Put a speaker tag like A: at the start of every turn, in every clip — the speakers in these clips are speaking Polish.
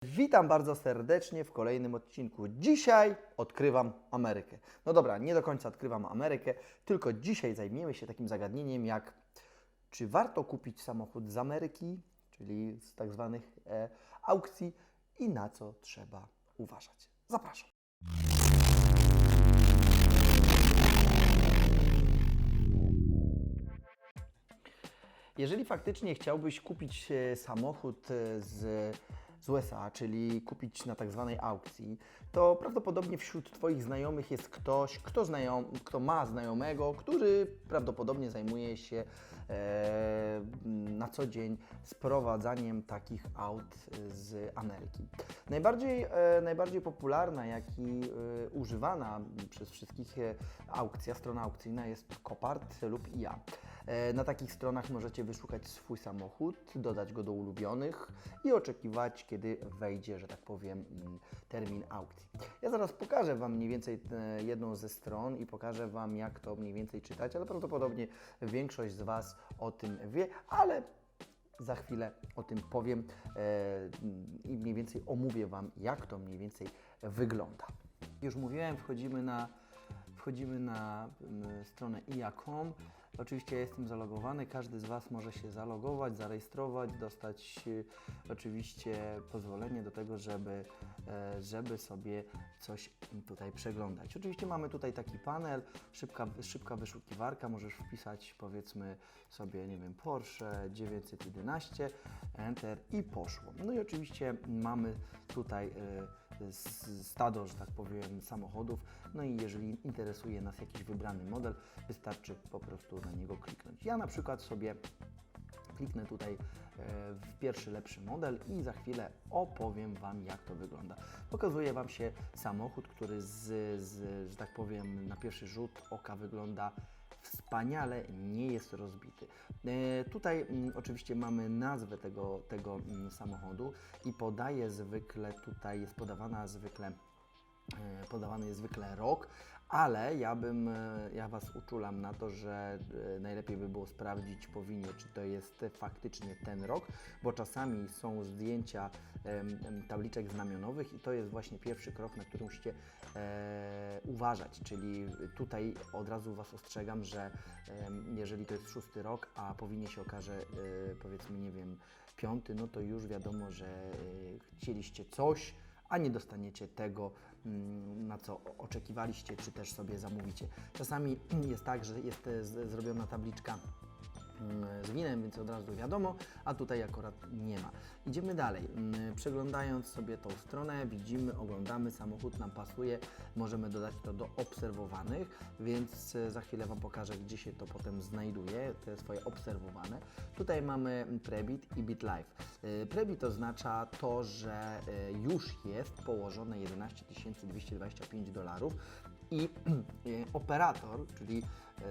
A: Witam bardzo serdecznie w kolejnym odcinku. Dzisiaj odkrywam Amerykę. No dobra, nie do końca odkrywam Amerykę, tylko dzisiaj zajmiemy się takim zagadnieniem jak czy warto kupić samochód z Ameryki, czyli z tak zwanych aukcji i na co trzeba uważać. Zapraszam. Jeżeli faktycznie chciałbyś kupić samochód z USA, czyli kupić na tak zwanej aukcji, to prawdopodobnie wśród Twoich znajomych jest ktoś, kto ma znajomego, który prawdopodobnie zajmuje się na co dzień sprowadzaniem takich aut z Ameryki. Najbardziej popularna, jak i używana przez wszystkich aukcja, strona aukcyjna jest Copart lub IA. Na takich stronach możecie wyszukać swój samochód, dodać go do ulubionych i oczekiwać, kiedy wejdzie, że tak powiem, termin aukcji. Ja zaraz pokażę Wam mniej więcej jedną ze stron i pokażę Wam, jak to mniej więcej czytać, ale prawdopodobnie większość z Was o tym wie, ale za chwilę o tym powiem i mniej więcej omówię Wam, jak to mniej więcej wygląda. Już mówiłem, wchodzimy na stronę IA.com. Oczywiście ja jestem zalogowany, każdy z Was może się zalogować, zarejestrować, dostać oczywiście pozwolenie do tego, żeby sobie coś tutaj przeglądać. Oczywiście mamy tutaj taki panel, szybka wyszukiwarka, możesz wpisać powiedzmy sobie, nie wiem, Porsche 911, Enter i poszło. No i oczywiście mamy tutaj stado, że tak powiem, samochodów. No i jeżeli interesuje nas jakiś wybrany model, wystarczy po prostu na niego kliknąć. Ja na przykład sobie kliknę tutaj w pierwszy lepszy model i za chwilę opowiem Wam, jak to wygląda. Pokazuję Wam się samochód, który że tak powiem, na pierwszy rzut oka wygląda wspaniale, nie jest rozbity. Tutaj oczywiście mamy nazwę tego samochodu i tutaj jest podawany jest zwykle rok, ale ja Was uczulam na to, że najlepiej by było sprawdzić po winie, czy to jest faktycznie ten rok, bo czasami są zdjęcia tabliczek znamionowych i to jest właśnie pierwszy krok, na który musicie uważać, czyli tutaj od razu Was ostrzegam, że jeżeli to jest 6 rok, a po winie się okaże powiedzmy, nie wiem, 5, no to już wiadomo, że chcieliście coś, a nie dostaniecie tego, na co oczekiwaliście, czy też sobie zamówicie. Czasami jest tak, że jest zrobiona tabliczka z winem, więc od razu wiadomo, a tutaj akurat nie ma. Idziemy dalej. Przeglądając sobie tą stronę, oglądamy, samochód nam pasuje, możemy dodać to do obserwowanych, więc za chwilę Wam pokażę, gdzie się to potem znajduje, te swoje obserwowane. Tutaj mamy Prebit i BitLife. Prebit oznacza to, że już jest położone $11 225 i operator, czyli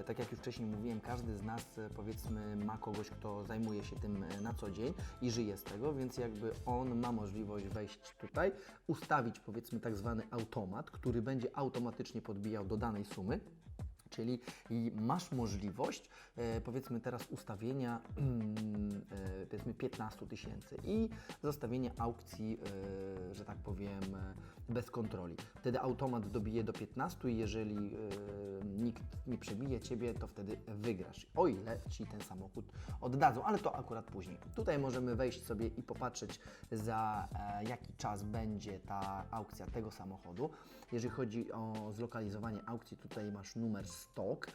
A: tak jak już wcześniej mówiłem, każdy z nas powiedzmy ma kogoś, kto zajmuje się tym na co dzień i żyje z tego, więc jakby on ma możliwość wejść tutaj, ustawić powiedzmy tak zwany automat, który będzie automatycznie podbijał do danej sumy. Czyli masz możliwość, powiedzmy teraz ustawienia powiedzmy 15 000 i zostawienia aukcji, że tak powiem, bez kontroli. Wtedy automat dobije do 15 i jeżeli nikt nie przebije Ciebie, to wtedy wygrasz, o ile Ci ten samochód oddadzą, ale to akurat później. Tutaj możemy wejść sobie i popatrzeć, za jaki czas będzie ta aukcja tego samochodu. Jeżeli chodzi o zlokalizowanie aukcji, tutaj masz numer stok,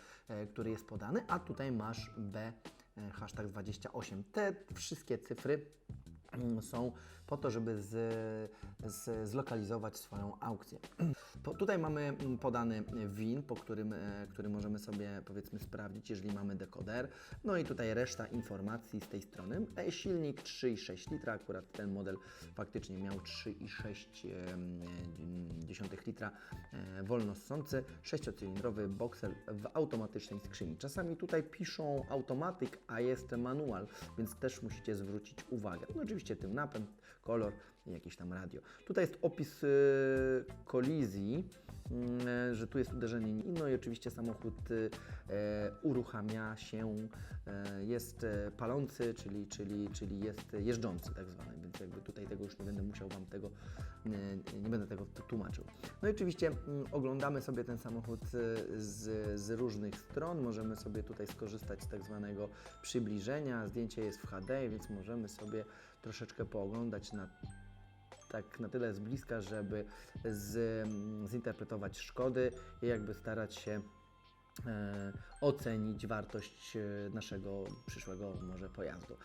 A: który jest podany, a tutaj masz #28. Te wszystkie cyfry są po to, żeby zlokalizować swoją aukcję. Tutaj mamy podany VIN, który możemy sobie powiedzmy sprawdzić, jeżeli mamy dekoder. No i tutaj reszta informacji z tej strony. Silnik 3,6 litra, akurat ten model faktycznie miał 3,6 litra wolnossący, 6-cylindrowy boxer w automatycznej skrzyni. Czasami tutaj piszą automatyk, a jest manual, więc też musicie zwrócić uwagę. No oczywiście oczywiście tył, napęd, kolor i jakieś tam radio. Tutaj jest opis kolizji, że tu jest uderzenie, no i oczywiście samochód uruchamia się, jest palący, czyli jest jeżdżący tak zwany, więc jakby tutaj tego już nie będę musiał Wam tego, nie będę tego tłumaczył. No i oczywiście oglądamy sobie ten samochód z różnych stron, możemy sobie tutaj skorzystać z tak zwanego przybliżenia, zdjęcie jest w HD, więc możemy sobie troszeczkę pooglądać na tyle z bliska, żeby zinterpretować szkody i jakby starać się ocenić wartość naszego przyszłego może pojazdu.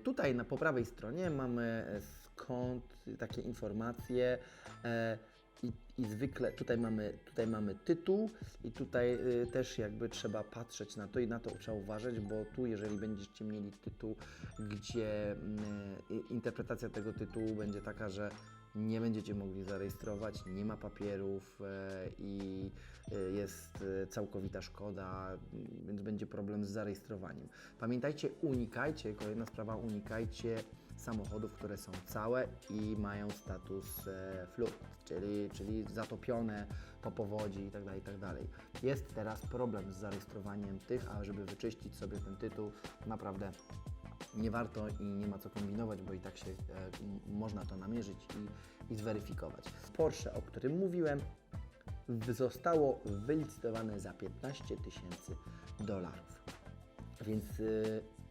A: Tutaj po prawej stronie mamy takie informacje i zwykle tutaj mamy tytuł i tutaj też jakby trzeba patrzeć na to i na to trzeba uważać, bo tu jeżeli będziecie mieli tytuł, gdzie interpretacja tego tytułu będzie taka, że nie będziecie mogli zarejestrować, nie ma papierów i jest całkowita szkoda, więc będzie problem z zarejestrowaniem. Pamiętajcie, kolejna sprawa, unikajcie samochodów, które są całe i mają status flood, czyli zatopione po powodzi itd., itd. Jest teraz problem z zarejestrowaniem tych, a żeby wyczyścić sobie ten tytuł, naprawdę nie warto i nie ma co kombinować, bo i tak się można to namierzyć i zweryfikować. Porsche, o którym mówiłem, zostało wylicytowane za $15,000. Więc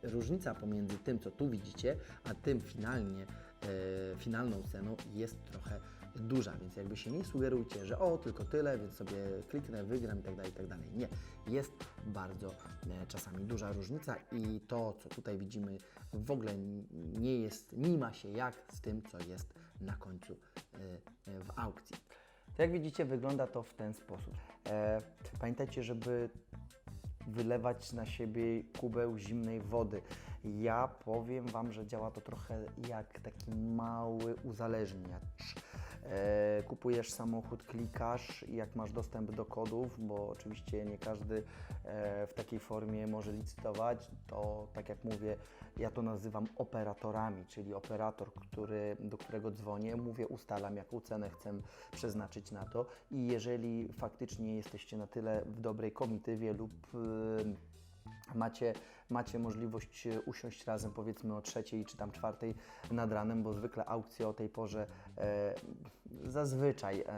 A: różnica pomiędzy tym, co tu widzicie, a tym finalną ceną jest trochę duża, więc jakby się nie sugerujcie, że tylko tyle, więc sobie kliknę, wygram itd., itd. Nie, jest bardzo czasami duża różnica i to, co tutaj widzimy, w ogóle nie ma się jak z tym, co jest na końcu w aukcji. To jak widzicie, wygląda to w ten sposób. Pamiętajcie, żeby wylewać na siebie kubeł zimnej wody. Ja powiem Wam, że działa to trochę jak taki mały uzależniacz. Kupujesz samochód, klikasz i jak masz dostęp do kodów, bo oczywiście nie każdy w takiej formie może licytować, to tak jak mówię, ja to nazywam operatorami, czyli operator, do którego dzwonię, ustalam jaką cenę chcę przeznaczyć na to i jeżeli faktycznie jesteście na tyle w dobrej komitywie lub macie możliwość usiąść razem powiedzmy o 3 czy tam 4 nad ranem, bo zwykle aukcje o tej porze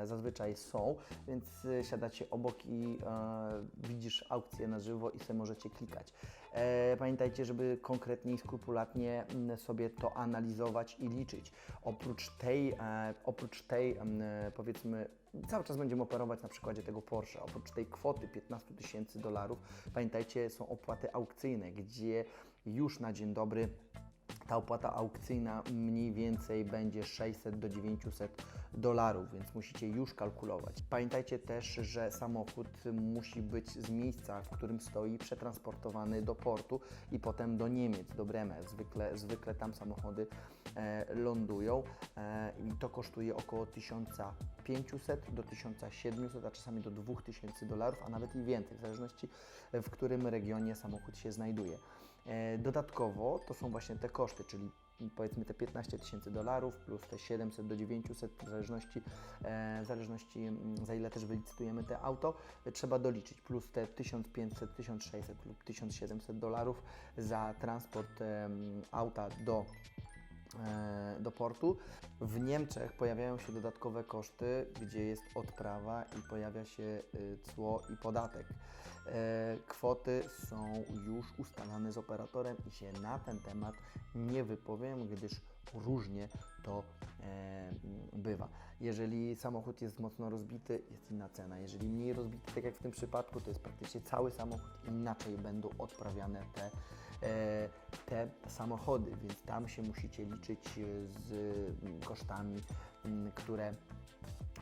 A: zazwyczaj są, więc siadacie obok i widzisz aukcję na żywo i sobie możecie klikać. Pamiętajcie, żeby konkretnie i skrupulatnie sobie to analizować i liczyć. Oprócz tej powiedzmy, cały czas będziemy operować na przykładzie tego Porsche. Oprócz tej kwoty $15,000, pamiętajcie, są opłaty aukcyjne, gdzie już na dzień dobry ta opłata aukcyjna mniej więcej będzie $600 do $900, więc musicie już kalkulować. Pamiętajcie też, że samochód musi być z miejsca, w którym stoi, przetransportowany do portu i potem do Niemiec, do Bremen. Zwykle tam samochody lądują i to kosztuje około $1,500 do $1,700, a czasami do $2,000, a nawet i więcej, w zależności w którym regionie samochód się znajduje. Dodatkowo to są właśnie te koszty, czyli powiedzmy te $15,000 plus te 700 do 900, w zależności za ile też wylicytujemy te auto, trzeba doliczyć, plus te 1500, 1600 lub $1,700 za transport auta do portu. W Niemczech pojawiają się dodatkowe koszty, gdzie jest odprawa i pojawia się cło i podatek. Kwoty są już ustalane z operatorem i się na ten temat nie wypowiem, gdyż różnie to bywa. Jeżeli samochód jest mocno rozbity, jest inna cena. Jeżeli mniej rozbity, tak jak w tym przypadku, to jest praktycznie cały samochód, inaczej będą odprawiane te samochody, więc tam się musicie liczyć z kosztami, które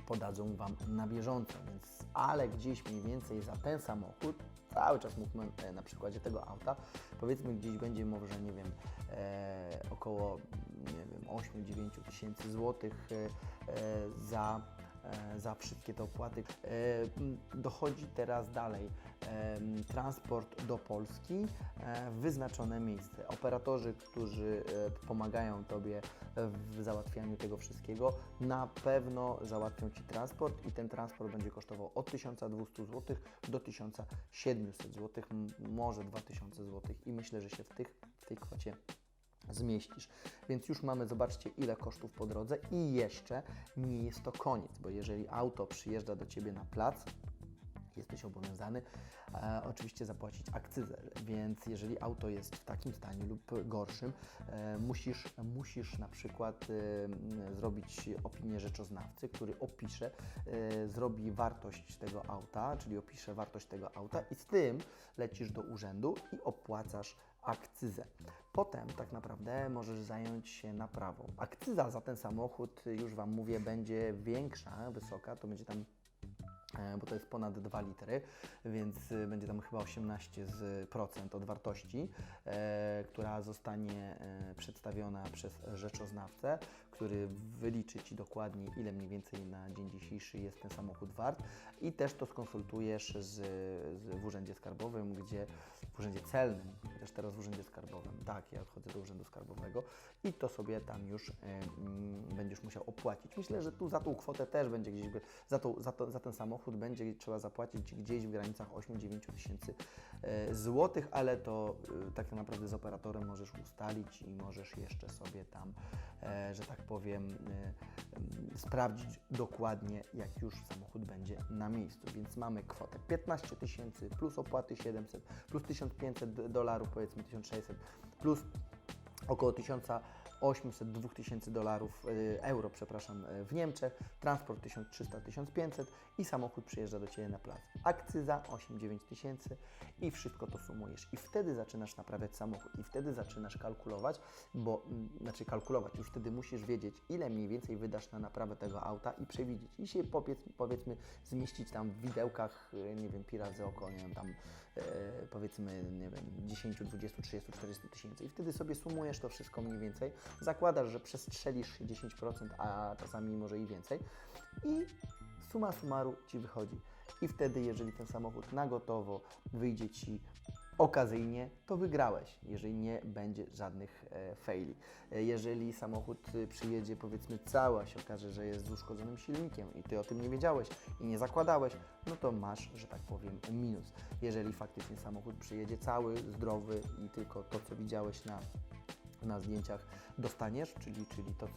A: podadzą Wam na bieżąco, ale gdzieś mniej więcej za ten samochód, cały czas mówmy na przykładzie tego auta, powiedzmy gdzieś będzie może, nie wiem, około 8-9 tysięcy złotych za wszystkie te opłaty. Dochodzi teraz dalej transport do Polski w wyznaczone miejsce. Operatorzy, którzy pomagają Tobie w załatwianiu tego wszystkiego, na pewno załatwią Ci transport i ten transport będzie kosztował od 1200 zł do 1700 zł, może 2000 zł i myślę, że się w tej kwocie zmieścisz. Więc już mamy, zobaczcie, ile kosztów po drodze i jeszcze nie jest to koniec, bo jeżeli auto przyjeżdża do Ciebie na plac, jesteś obowiązany oczywiście zapłacić akcyzę, więc jeżeli auto jest w takim stanie lub gorszym, musisz na przykład zrobić opinię rzeczoznawcy, który opisze, zrobi wartość tego auta, czyli opisze wartość tego auta i z tym lecisz do urzędu i opłacasz akcyzę. Potem tak naprawdę możesz zająć się naprawą. Akcyza za ten samochód, już Wam mówię, będzie większa, wysoka, to będzie tam, bo to jest ponad 2 litry, więc będzie tam chyba 18% od wartości, która zostanie przedstawiona przez rzeczoznawcę, który wyliczy Ci dokładnie, ile mniej więcej na dzień dzisiejszy jest ten samochód wart i też to skonsultujesz w Urzędzie Skarbowym, w Urzędzie Celnym, chociaż teraz w Urzędzie Skarbowym, tak, ja chodzę do Urzędu Skarbowego i to sobie tam już będziesz musiał opłacić. Myślę, że tu za tą kwotę też będzie gdzieś, za ten samochód będzie trzeba zapłacić gdzieś w granicach 8-9 tysięcy złotych, ale to tak naprawdę z operatorem możesz ustalić i możesz jeszcze sobie tam, że tak powiem, sprawdzić dokładnie, jak już samochód będzie na miejscu. Więc mamy kwotę 15 tysięcy plus opłaty 700, plus $1500, powiedzmy 1600, plus około 1800-2000 euro, przepraszam, w Niemczech, transport 1300-1500 i samochód przyjeżdża do Ciebie na plac. Akcyza 8-9 tysięcy i wszystko to sumujesz. I wtedy zaczynasz naprawiać samochód i wtedy zaczynasz kalkulować, już wtedy musisz wiedzieć, ile mniej więcej wydasz na naprawę tego auta i przewidzieć. I się powiedzmy zmieścić tam w widełkach, nie wiem, pi razy oko, nie wiem, tam powiedzmy, nie wiem, 10, 20, 30, 40 tysięcy i wtedy sobie sumujesz to wszystko mniej więcej, zakładasz, że przestrzelisz 10%, a czasami może i więcej i summa summarum Ci wychodzi. I wtedy, jeżeli ten samochód na gotowo wyjdzie Ci okazyjnie, to wygrałeś, jeżeli nie będzie żadnych faili. Jeżeli samochód przyjedzie, powiedzmy cały, a się okaże, że jest z uszkodzonym silnikiem i Ty o tym nie wiedziałeś i nie zakładałeś, no to masz, że tak powiem, minus. Jeżeli faktycznie samochód przyjedzie cały, zdrowy i tylko to, co widziałeś na zdjęciach dostaniesz, czyli to,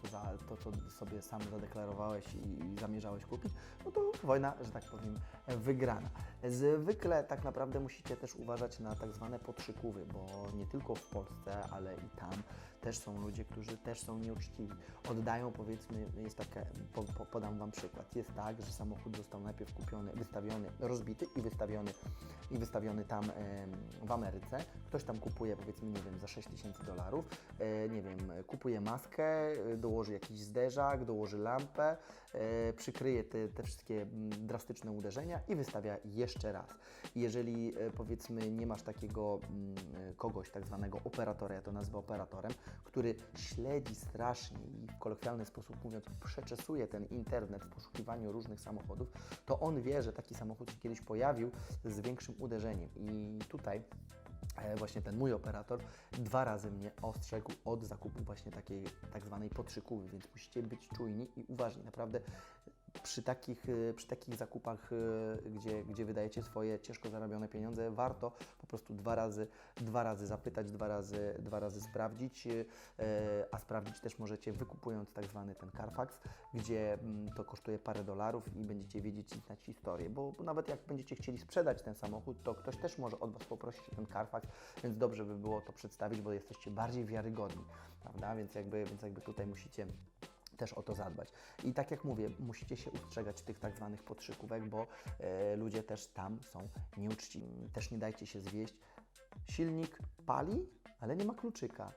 A: co sobie sam zadeklarowałeś i zamierzałeś kupić, no to wojna, że tak powiem, wygrana. Zwykle tak naprawdę musicie też uważać na tak zwane podszykuwy, bo nie tylko w Polsce, ale i tam też są ludzie, którzy też są nieuczciwi. Oddają, powiedzmy, jest takie, podam Wam przykład, jest tak, że samochód został najpierw wystawiony, rozbity i wystawiony tam w Ameryce. Ktoś tam kupuje, powiedzmy, nie wiem, za $6000, nie wiem, kupuje maskę, dołoży jakiś zderzak, dołoży lampę, przykryje te wszystkie drastyczne uderzenia i wystawia jeszcze raz. Jeżeli powiedzmy nie masz takiego kogoś, tak zwanego operatora, ja to nazwę operatorem, który śledzi strasznie i w kolokwialny sposób mówiąc przeczesuje ten internet w poszukiwaniu różnych samochodów, to on wie, że taki samochód się kiedyś pojawił z większym uderzeniem i tutaj właśnie ten mój operator 2 razy mnie ostrzegł od zakupu właśnie takiej tak zwanej podszykuwy, więc musicie być czujni i uważni. Naprawdę przy takich zakupach, gdzie wydajecie swoje ciężko zarobione pieniądze, warto po prostu dwa razy zapytać, dwa razy sprawdzić, a sprawdzić też możecie wykupując tak zwany ten Carfax, gdzie to kosztuje parę dolarów i będziecie wiedzieć i znać historię, bo nawet jak będziecie chcieli sprzedać ten samochód, to ktoś też może od Was poprosić o ten Carfax, więc dobrze by było to przedstawić, bo jesteście bardziej wiarygodni, prawda? Więc jakby tutaj musicie też o to zadbać. I tak jak mówię, musicie się ustrzegać tych tak zwanych podszykówek, bo ludzie też tam są nieuczciwi. Też nie dajcie się zwieść. Silnik pali, ale nie ma kluczyka.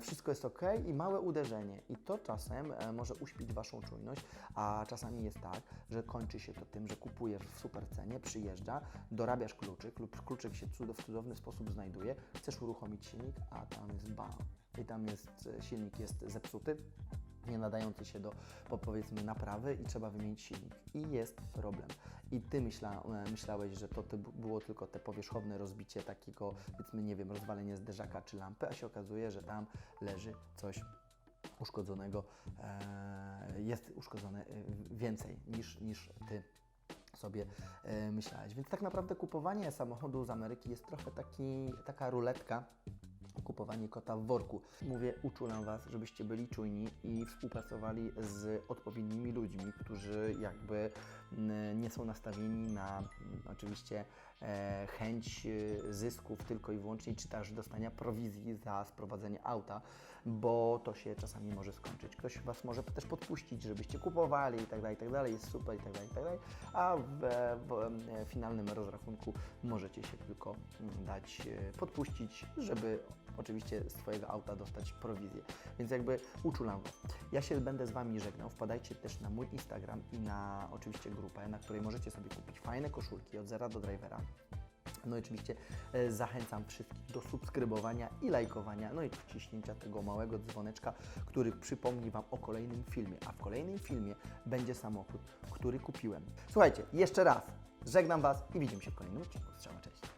A: Wszystko jest ok i małe uderzenie. I to czasem może uśpić Waszą czujność, a czasami jest tak, że kończy się to tym, że kupujesz w super cenie, przyjeżdża, dorabiasz kluczyk lub kluczyk się w cudowny sposób znajduje, chcesz uruchomić silnik, a tam jest bam. I tam silnik jest zepsuty. nie nadający się do, powiedzmy, naprawy i trzeba wymienić silnik. I jest problem. I Ty myślałeś, że to było tylko te powierzchowne rozbicie takiego, powiedzmy, nie wiem, rozwalenie zderzaka czy lampy, a się okazuje, że tam leży coś uszkodzonego, jest uszkodzone więcej niż Ty sobie myślałeś. Więc tak naprawdę kupowanie samochodu z Ameryki jest trochę taka ruletka, kupowanie kota w worku. Mówię, uczulam Was, żebyście byli czujni i współpracowali z odpowiednimi ludźmi, którzy jakby nie są nastawieni na oczywiście chęć zysków tylko i wyłącznie, czy też dostania prowizji za sprowadzenie auta, bo to się czasami może skończyć. Ktoś Was może też podpuścić, żebyście kupowali i tak dalej, jest super i tak dalej, a w finalnym rozrachunku możecie się tylko dać podpuścić, żeby oczywiście z Twojego auta dostać prowizję. Więc jakby uczulam Was. Ja się będę z Wami żegnał. Wpadajcie też na mój Instagram i na oczywiście grupę, na której możecie sobie kupić fajne koszulki od zera do drivera. No i oczywiście zachęcam wszystkich do subskrybowania i lajkowania, no i wciśnięcia tego małego dzwoneczka, który przypomni Wam o kolejnym filmie, a w kolejnym filmie będzie samochód, który kupiłem. Słuchajcie, jeszcze raz żegnam Was i widzimy się w kolejnym odcinku. Strzała, cześć!